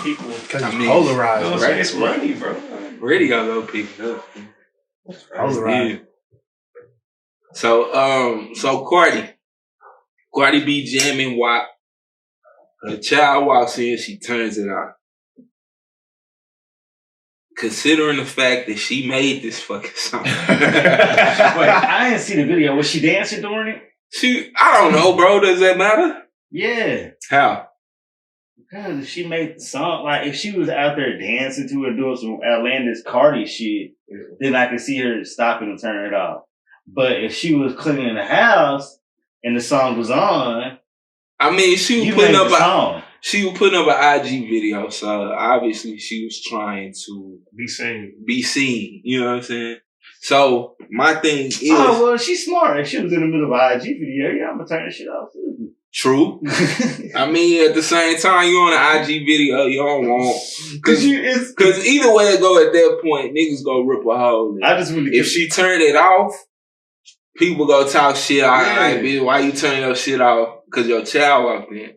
people. Because it's polarized, you know right? It's money, bro. Radio go pick it up. Polarized. So Cardi be jamming WAP. The child walks in, she turns it off. Considering the fact that she made this fucking song. Wait, I didn't see the video. Was she dancing during it? I don't know, bro. Does that matter? Yeah. How? Because if she made the song, like if she was out there dancing to it, doing some outlandish Cardi shit, then I could see her stopping and turning it off. But if she was cleaning the house and the song was on, I mean, she was putting up an IG video, so obviously she was trying to be seen. You know what I'm saying? So my thing is, she's smart. If she was in the middle of an IG video, yeah, I'm gonna turn that shit off too. True. I mean, at the same time, you on an IG video, you don't want because either way it go at that point, niggas go rip a hole. If she turned it off, people go talk shit. All right, bitch, why you turn your shit off? Because your child walked in.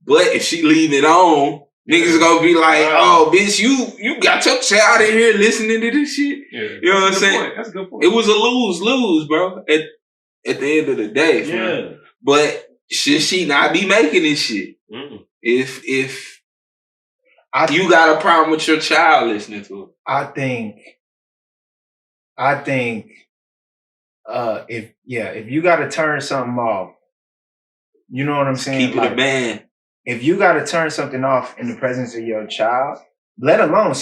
But if she leave it on, niggas gonna be like, oh, bitch, you got your child in here listening to this shit. Yeah. You know what I'm saying? That's a good point. It was a lose-lose, bro, at the end of the day. Yeah. But should she not be making this shit? Mm-hmm. If you got a problem with your child listening to it? I think if you gotta turn something off, you know what I'm saying? Keep it a band. If you got to turn something off in the presence of your child, let alone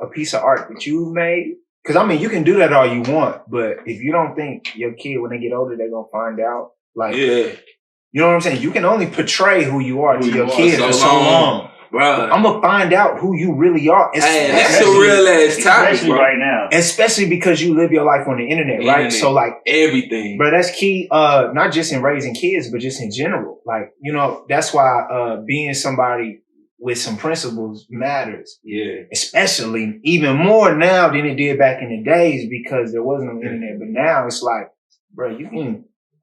a piece of art that you made, because I mean you can do that all you want, but if you don't think your kid when they get older they're gonna find out, you know what I'm saying? You can only portray who you are to your kid for so long. Bro, I'm gonna find out who you really are. Hey, that's a real ass topic, bro. Right now. Especially because you live your life on the internet, right? So like everything, bro, that's key. Not just in raising kids, but just in general. Like, you know, that's why being somebody with some principles matters. Yeah. Especially even more now than it did back in the days because there was no internet. But now it's like, bro,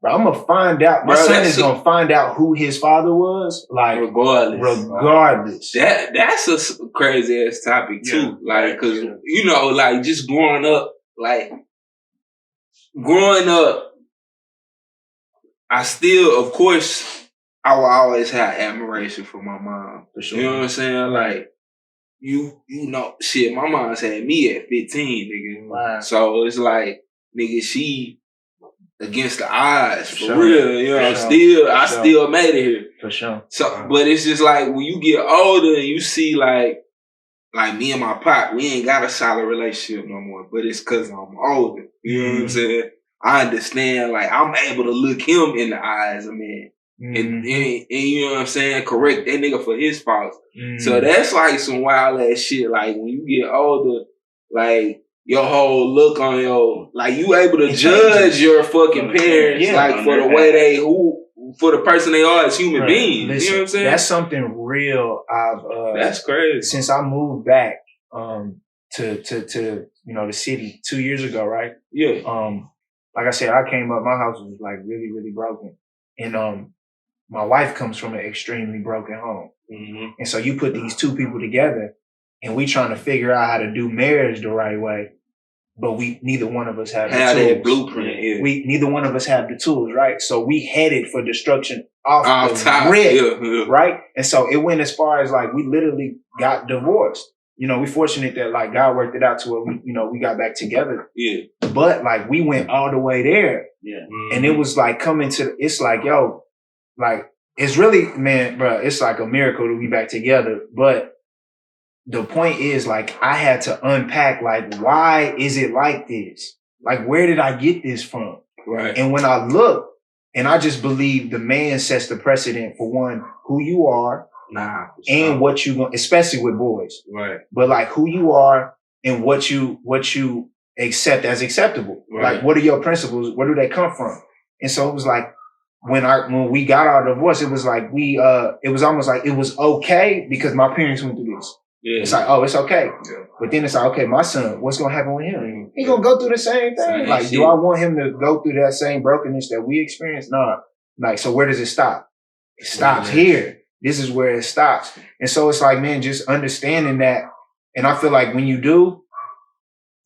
I'm gonna find out. My son is gonna find out who his father was, like regardless. That's a crazy ass topic too. Like, cause you know, like just growing up, I still, of course, I will always have admiration for my mom. For sure. You know what I'm saying? Like, you know, shit. My mom's had me at 15, nigga. Wow. So it's like, nigga, she. Against the odds, for real. You know, I still made it here. For sure. So, but it's just like when you get older and you see like me and my pop, we ain't got a solid relationship no more. But it's cause I'm older. You know what I'm saying? I understand. Like I'm able to look him in the eyes, man. And you know what I'm saying? Correct that nigga for his faults. So that's like some wild ass shit. Like when you get older, like. Your whole look on like you able to judge your fucking parents, for the way for the person they are as human beings. Listen, you know what I'm saying? That's something real. That's crazy. Since I moved back, to you know, the city 2 years ago, right? Yeah. Like I said, I came up, my house was like really, really broken. And, my wife comes from an extremely broken home. Mm-hmm. And so you put these two people together and we trying to figure out how to do marriage the right way. But neither one of us have the tools. That blueprint. Yeah. Neither one of us have the tools, right? So we headed for destruction off the rip, right? And so it went as far as like we literally got divorced. You know, we fortunate that like God worked it out to where we got back together. Yeah. But like we went all the way there. Yeah. Mm-hmm. And it was like it's like, yo, like it's really, man, bro, it's like a miracle to be back together. But the point is, like, I had to unpack, like, why is it like this? Like, where did I get this from? Right. And when I look, and I just believe the man sets the precedent for one, who you are, and what you want, especially with boys. Right. But like who you are and what you accept as acceptable. Right. Like, what are your principles? Where do they come from? And so it was like, when we got our divorce, it was like it was almost like it was okay because my parents went through this. Yeah. It's like, oh, it's okay. Yeah. But then it's like, okay, my son, what's going to happen with him? He going to go through the same thing. Like, do I want him to go through that same brokenness that we experienced? Nah. Like, so where does it stop? It stops here. this is where it stops. And so it's like, man, just understanding that. And I feel like when you do,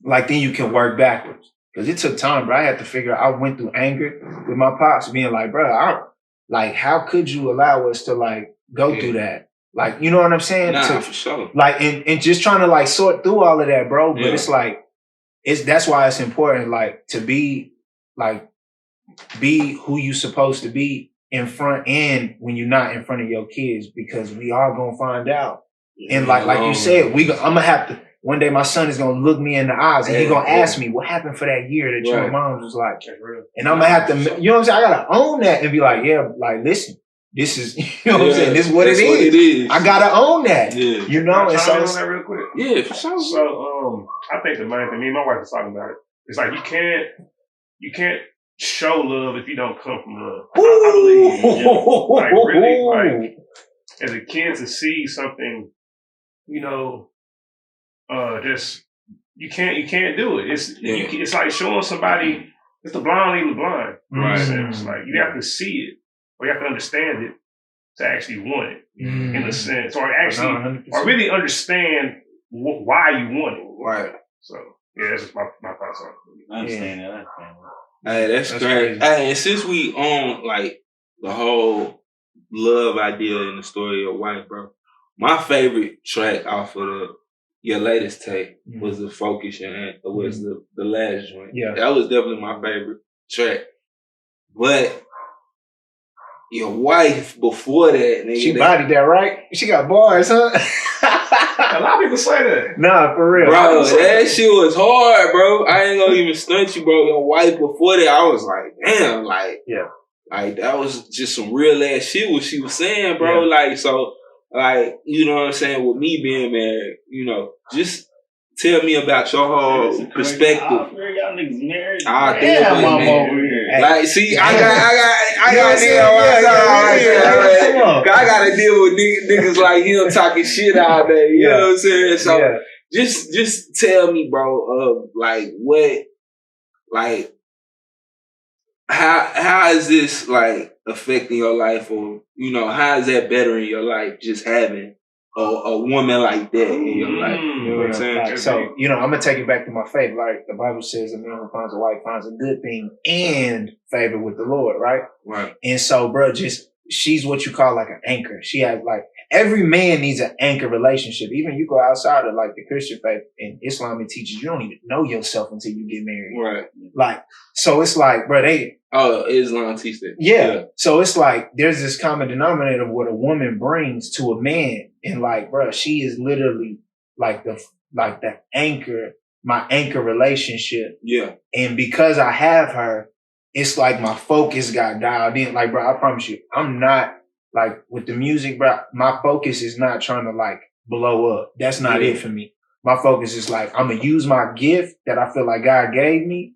like, then you can work backwards. Because it took time, bro. I had to figure out, I went through anger with my pops being like, bro, like, how could you allow us to like go through that? Like, you know what I'm saying? Nah, for sure. Like, and just trying to like sort through all of that, bro. But it's like, that's why it's important, like, to be who you supposed to be in front and when you're not in front of your kids, because we are gonna find out. And like you said, I'm gonna have to, one day my son is gonna look me in the eyes and he's gonna ask me what happened for that year that your mom was like, and I'm gonna have to, you know what I'm saying? I gotta own that and be like, yeah, like, listen, this is, you know what I'm saying? This is what it is. I gotta own that. Yeah. You know, and so on that real quick. Yeah, for sure. So I think the main thing, me and my wife was talking about it. It's like you can't show love if you don't come from love. I believe, like, really, like, as a kid to see something, you know, just you can't do it. It's like showing somebody, it's the blind leading the blind. Right. It's like you have to see it or you have to understand it to actually want it in a sense, or actually, or really understand why you want it. Right. So yeah, that's just my thoughts on it. I understand that. Hey, that's great. Hey, and since we own like the whole love idea in the story of White, bro, my favorite track off of your latest tape was the Focus and was the last joint. Yeah, that was definitely my favorite track. But your wife before that, nigga, she bodied that, right? She got bars, huh? A lot of people say that. Nah, for real. Bro, that shit was hard, bro. I ain't gonna even stunt you, bro. Your wife before that, I was like, damn, like, like, that was just some real ass shit what she was saying, bro. Like, so, like, you know what I'm saying, with me being married, you know, just tell me about your whole perspective. Y'all niggas married. Damn, I'm over here. Like, see, I gotta deal with niggas like him talking shit all day. You know what I'm saying? So just tell me, bro, like, what, like, how is this like affecting your life, or, you know, how is that bettering your life, just having a woman like that in your life? You know what I'm saying? Like, so, you know, I'm gonna take it back to my faith. Like, the Bible says, a man who finds a wife finds a good thing and favor with the Lord, right? Right. And so, bro, she's what you call like an anchor. She has, like, every man needs an anchor relationship. Even you go outside of like the Christian faith and Islam, it teaches you don't even know yourself until you get married. Right. Like, so it's like, bro, Islam teaches that. Yeah. So it's like there's this common denominator of what a woman brings to a man, and like, bro, she is literally like the anchor, my anchor relationship. Yeah. And because I have her, it's like my focus got dialed in. Like, bro, I promise you, I'm not like with the music, bro. My focus is not trying to like blow up. That's not it for me. My focus is like, I'm gonna use my gift that I feel like God gave me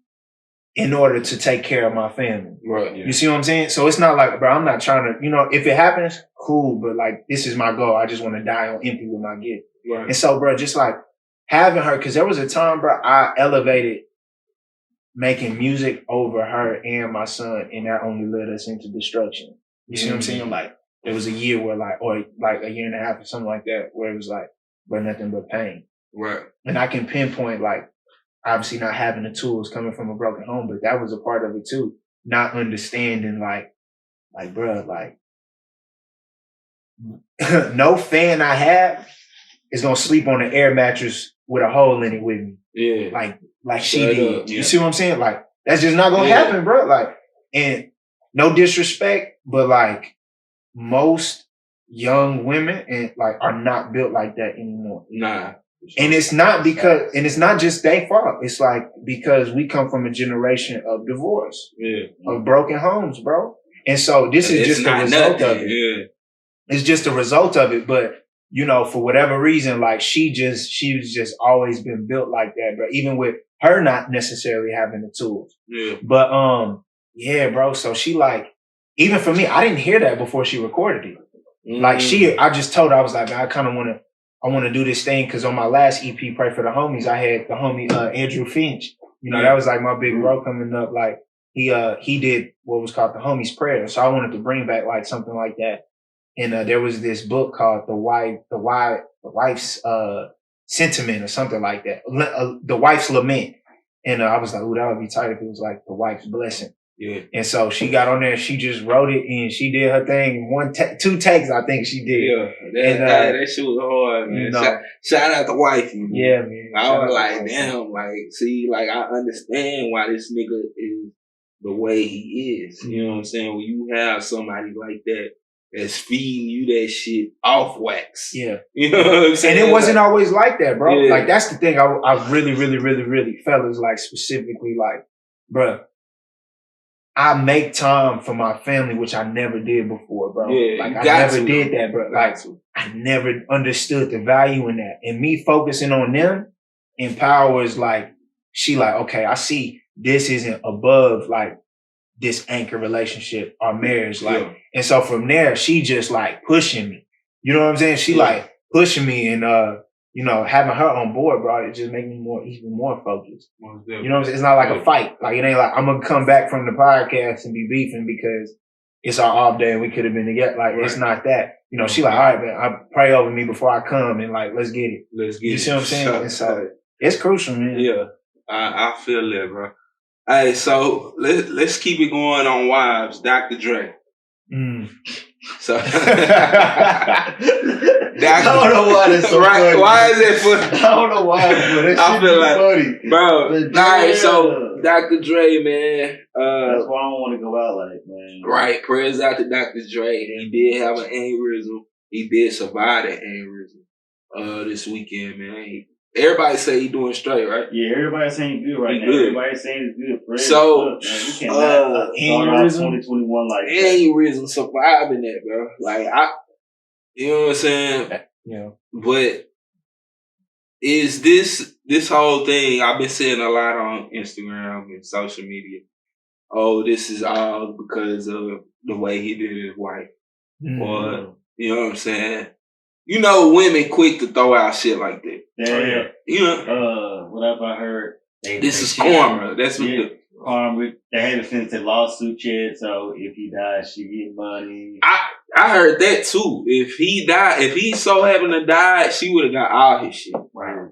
in order to take care of my family. Right. Yeah. You see what I'm saying? So it's not like, bro, I'm not trying to, you know, if it happens, cool, but like, this is my goal. I just want to die on empty with my gift. Right. And so, bro, just like having her, because there was a time, bro, I elevated making music over her and my son, and that only led us into destruction. You see what I'm saying? Like, there was a year where like, or like a year and a half or something like that, where it was like, bro, nothing but pain. Right. And I can pinpoint, like, obviously not having the tools, coming from a broken home, but that was a part of it too. Not understanding, like, bro, like, no fan I have is gonna sleep on an air mattress with a hole in it with me. Yeah. Like she did. You see what I'm saying? Like, that's just not gonna happen, bro. Like, and no disrespect, but like most young women and like are not built like that anymore. Nah. And it's not because, and it's not just their fault. It's like because we come from a generation of divorce, of broken homes, bro. And so this is just a result of it. Yeah. It's just a result of it. But, you know, for whatever reason, like she's just always been built like that, bro. Even with her not necessarily having the tools. Yeah. But, yeah, bro. So she like, even for me, I didn't hear that before she recorded it. Like I just told her, I was like, I kind of I want to do this thing, because on my last EP, Pray for the Homies, I had the homie Andrew Finch. You know, that was like my big bro coming up. Like he did what was called the Homies Prayer. So I wanted to bring back like something like that. And there was this book called The Wife's Sentiment or something like that. The Wife's Lament. And I was like, "Ooh, that would be tight if it was like The Wife's Blessing." Yeah. And so she got on there, she just wrote it and she did her thing. 2 takes, I think she did. Yeah. That shit was hard, man. You know, shout out to wifey, man. Yeah, man. I was like, damn, like, see, like, I understand why this nigga is the way he is. You know what I'm saying? When you have somebody like that that's feeding you that shit off wax. Yeah. You know what I'm saying? And it wasn't always like that, bro. Yeah. Like, that's the thing I really, really, really, really felt is like specifically like, bro, I make time for my family, which I never did before, bro. Yeah, like, I never did that, bro. Like, I never understood the value in that. And me focusing on them empowers, like, she like, okay, I see this isn't above, like, this anchor relationship or marriage. Like, and so from there, she just, like, pushing me. You know what I'm saying? She, like, pushing me and, you know, having her on board, bro, it just made me even more focused. You know what I'm saying? It's not like a fight. Like, it ain't like I'm going to come back from the podcast and be beefing because it's our off day and we could have been together. Like, it's not that. You know, she like, all right, man, I pray over me before I come and, like, let's get it. You see what I'm saying? And so it's crucial, man. Yeah, I feel that, bro. Hey, so let's keep it going on wives, Dr. Dre. So I don't know why that's so funny. Why is it funny? I don't know why, but that I feel like funny. Bro, alright, so Dr. Dre, man. That's why I don't want to go out like, man. Right, prayers out to Dr. Dre. He did have an aneurysm. He did survive that aneurysm this weekend, man. Everybody say he doing straight, right? Yeah, everybody's saying good right now. Good. Everybody's saying it's good. Praise So, up, man. We cannot aneurysm 2021 like that. Aneurysm surviving that, bro. Like, you know what I'm saying? Yeah. But is this whole thing, I've been seeing a lot on Instagram and social media. Oh, this is all because of the way he did his wife. Or, you know what I'm saying? You know, women quick to throw out shit like that. Yeah. You know, what have I heard? this is karma. That's what karma. They haven't finished the lawsuit yet, so if he dies, she get money. I heard that too. If he died, if he so happened to die, she would have got all his shit. Right.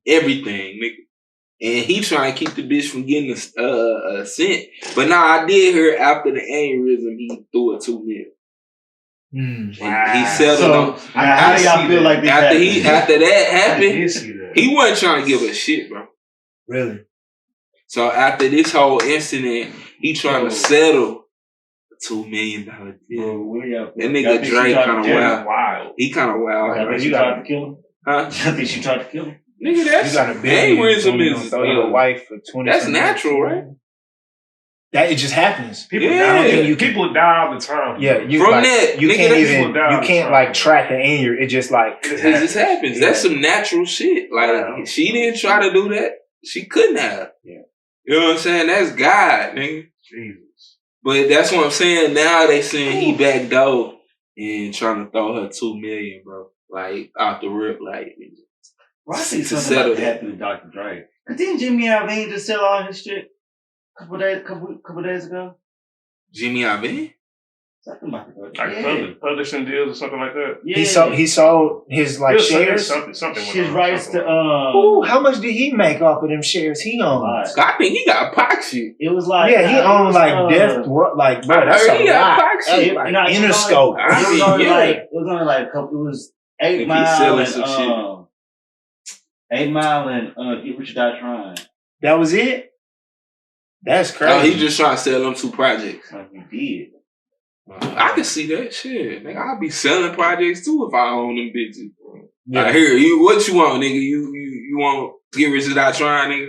Everything, nigga. And he trying to keep the bitch from getting a cent. But now I did hear after the aneurysm, he threw a $2 million. And he settled on. How do y'all feel like this after that happened, that. he wasn't trying to give a shit, bro. Really? So after this whole incident, he trying to settle a $2 million deal. That nigga Dre kind of wild. He kind of wild. I think you tried to kill him. Huh? I think she tried to kill him. Nigga, that's you got a aneurysm is throw your wife for 20. That's natural, right? That it just happens. People die all the time. Yeah, you From like, that, you nigga, can't like track an aneurysm. It just like it just happens. That's some natural shit. Like she didn't try to do that. She couldn't have. Yeah. You know what I'm saying? That's God, nigga. Jesus. But that's what I'm saying. Now they saying he back door and trying to throw her $2 million, bro. Like off the rip, like. Well, I see something like that happen to Dr. Dre. Cause didn't Jimmy Iovine just sell all his shit a couple days ago? Jimmy Iovine? Something like that. Like publishing deals or something like that. Yeah. He sold his like shares. Something his rights to how much did he make off of them shares he owned? I think he got Pac shit. It was like he owned like Death like bro, that's he a got lot. Pac shit. Like Interscope. It was only like a couple. It was 8 Mile and 8 Mile and Get Rich or Die Trying. That was it? That's crazy. Oh, he just trying to sell them 2 projects. Like he did. I can see that shit. Nigga, I'll be selling projects too if I own them bitches. Yeah. Like, here, what you want, nigga? You want Get Rich or Die Trying, nigga?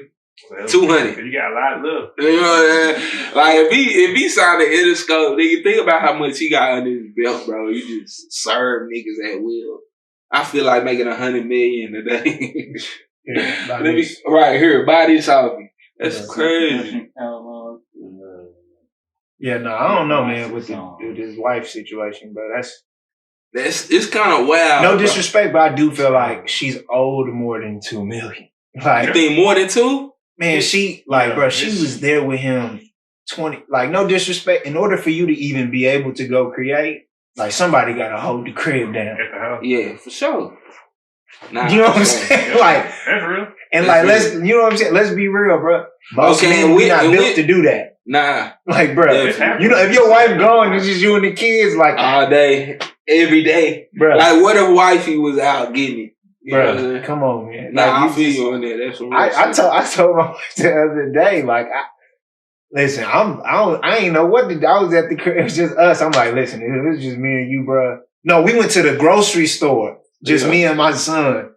Well, 200. You got a lot of love. You know what I'm saying? Like if he signed an Interscope, nigga, think about how much he got under his belt, bro. You just serve niggas at will. I feel like making $100 million a day. Right here, buy this off me. That's crazy. Yeah, no, I don't know, man, with his wife situation, but it's kind of wild. No disrespect, but I do feel like she's owed more than $2 million. Like, you think more than 2? Man, she was there with him 20. Like, no disrespect. In order for you to even be able to go create, Like somebody gotta hold the crib down. At the house. Yeah, for sure. Nah, You know what I'm for sure. saying? Like, That's real. and That's like, real. you know what I'm saying? Let's be real, bro. Most Okay, men, and we not and built to do that. Nah, Like, bro, Yeah. you know, if your wife gone, it's just you and the kids, like, all day, every day. bro, Like, what if wifey was out getting it? You know what I'm bro, saying? come on, man. Nah, I Like, feel just- you on that. That's some real I shit. told my wife the other day, like, listen, I ain't know what to do. I was at the crib, it was just us. I'm like, listen, it was just me and you, bro. No, we went to the grocery store, just Yeah. me and my son.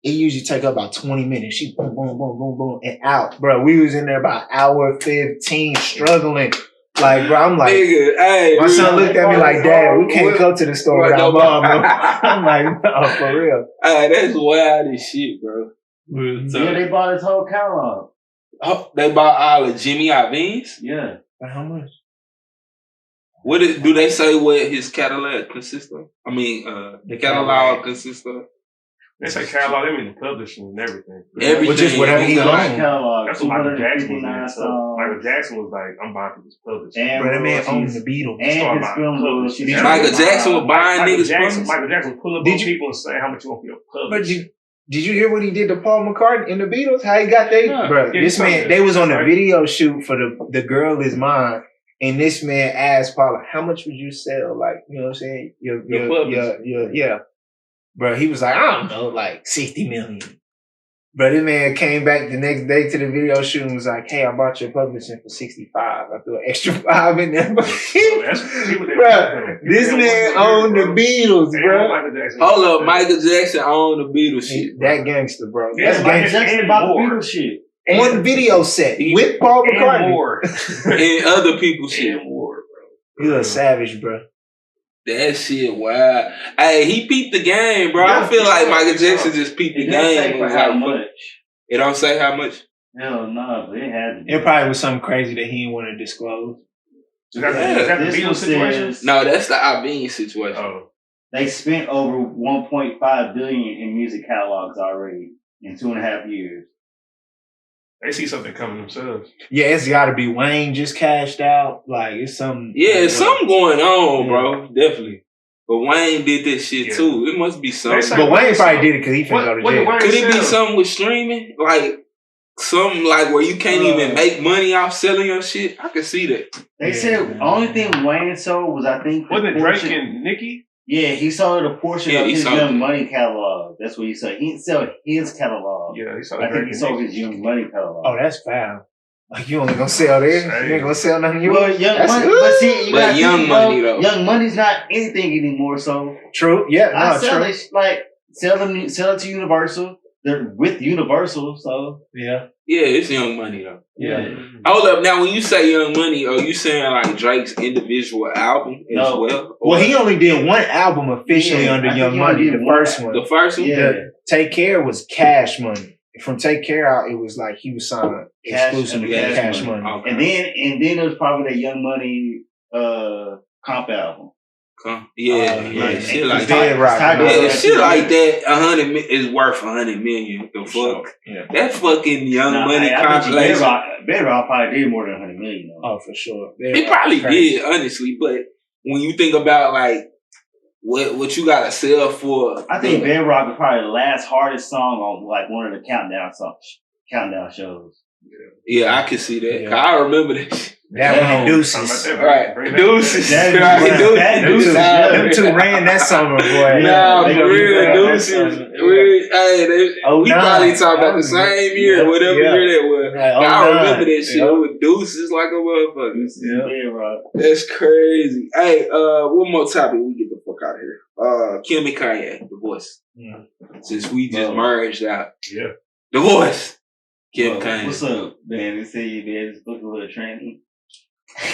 It usually take up about 20 minutes. She boom, boom, boom, boom, boom, and out. Bro, we was in there about hour 15 struggling. Like, bro, I'm like, Nigga, hey, my son looked at me like, Dad, we can't go to the store What without the- mom. I'm like, no, for real. Hey, that's wild as shit, bro. Yeah, they bought his whole catalog. Oh, they bought all of Jimmy Iovine's? Yeah. How much? Do they say what his catalog consists of? I mean, the catalog consists of? They say catalog, they mean the publishing and everything. Everything. Which is whatever he nigga. owns. Catalog. That's what Michael Jackson was 259 doing. songs. Michael Jackson was like, I'm buying people's publishing. And Bro, that man owned royalties. the Beatles. And Start his buying film publishing. royalties. Michael Jackson was buying niggas' Jackson, publishing? Michael Jackson pull up Did on you- people and say how much you want for your But publishing. did you hear what he did to Paul McCartney in the Beatles? How he got they Yeah. bro? Yeah, This he man, told they me. was on the Right. video shoot for the Girl Is Mine, and this man asked Paul, "How much would you sell?" Like, you know what I'm saying? Your publishing. Yeah. Bro, he was like, I don't know, like 60 million. Bro, this man came back the next day to the video shoot and was like, "Hey, I bought your publishing for 65. I threw an extra 5 in there." That's people that Bro, this man owned the Beatles, bro. Michael Jackson. Hold up, Michael Jackson owned the Beatles shit. That gangster, bro. Yeah, That's Michael gangster. Jackson And about the more. Beatles shit. On video set with Paul And McCartney. more. And other people's shit. And more, bro. He's a savage, bro. That shit, wow. Hey, he peeped the game, bro. I Yeah, feel like sure, Michael sure. Jackson just peeped the It doesn't say game. for and how was like, much. It don't say how much. Hell no, but it had to. It probably was something crazy that he didn't want to disclose. Is that, Yeah, is that the This Beatles one situation? says No, that's the Ivine situation. Oh. they spent over 1.5 billion in music catalogs already in 2.5 years. They see something coming themselves. Yeah, it's got to be Wayne just cashed out. Like, it's something. Yeah, it's something going on, Yeah. bro. Definitely. But Wayne did that shit Yeah. too. It must be They something. say- But Wayne probably did it because he finna go to What did jail. Wayne Could it be sell? something with streaming? Like something like where you can't even make money off selling your shit? I can see that. They Yeah. said only thing Wayne sold was, I think, the Wasn't it Drake portion- and Nicki? Yeah, he sold a portion Yeah, of he his sold Young it. Money catalog. That's what he sold. He didn't sell his catalog. Yeah, he saw I Drake think he and sold Nicki. his Young Money catalog. Oh, that's foul. Like, you only gonna sell this? You ain't gonna sell nothing you Well, Young That's Money, good. but see, you But gotta Young think, Money, bro, though. Young Money's not anything anymore. So True. Yeah, I no, sell true. it, like sell it to Universal. They're with Universal, so Yeah. Yeah, it's Young Money though. yeah. Hold up, now when you say Young Money, are you saying like Drake's individual album as No. well? Well, he only did one album officially Yeah, under I Young think he only Money, did the one. first one. The first one? Yeah. Take Care was Cash Money. From Take Care out, it was like he was signed Cash exclusively under to Cash Cash Money. Money. Okay. And then there was probably that Young Money comp album. Yeah, shit like Dead that. Rock. Yeah, Yeah. shit like that. 100 is worth 100 million. The fuck, Yeah. that fucking Young Nah, Money I bet you compilation. Bedrock probably did more than 100 million. Though. Oh, for sure. He probably did, honestly. But when you think about like what you gotta sell for, I think Bedrock was probably the last hardest song on like one of the countdown shows. yeah, I can see that. Yeah. 'Cause I remember that. Shit. That one and Deuces. Right, Deuces. That Right, is- Deuces. that Deuces. yeah. Them two ran that summer, boy. Nah, They for gonna be real, ran that Deuces. summer. We probably talking about the same year, whatever Yeah. year that was. Like, I 09. remember that shit. Yeah. It was Deuces like a motherfucker. Yeah. Bedrock. That's crazy. Hey, one more topic. We get the fuck out of here. Kim and Kanye, divorce. Yeah. Since we just Bro. merged out. Yeah. Divorce. Kim Bro, Kanye. what's up, man? They say you man is booking with a tranny.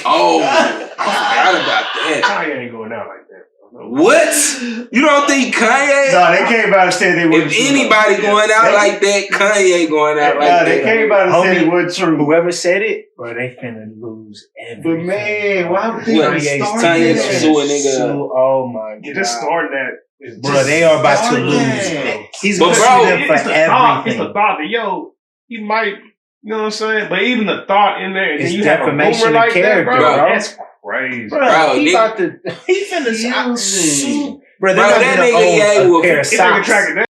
Oh, I forgot about that. Kanye ain't going out like that. What? You don't think Kanye? No, they came out and said they If anybody going out like that, Kanye going out like they that. came out and said Homie, it wasn't true. Whoever said it, bro, they finna lose everything. But man, why would they What? even start Kanye's this? suing nigga. Oh my god. Yeah, just starting that. Is Bro, just they are about to start lose. that. He's But gonna bro, sue them for it's the thought. It's everything. the thought that he might. You know what I'm saying? But even the thought in there, and It's then you have a defamation rumor of like character, that, bro. bro. That's crazy. Bro, he nigga- about to, he finna Using. Bro, Bro, that nigga gave you a pair of He nigga socks. tracking down.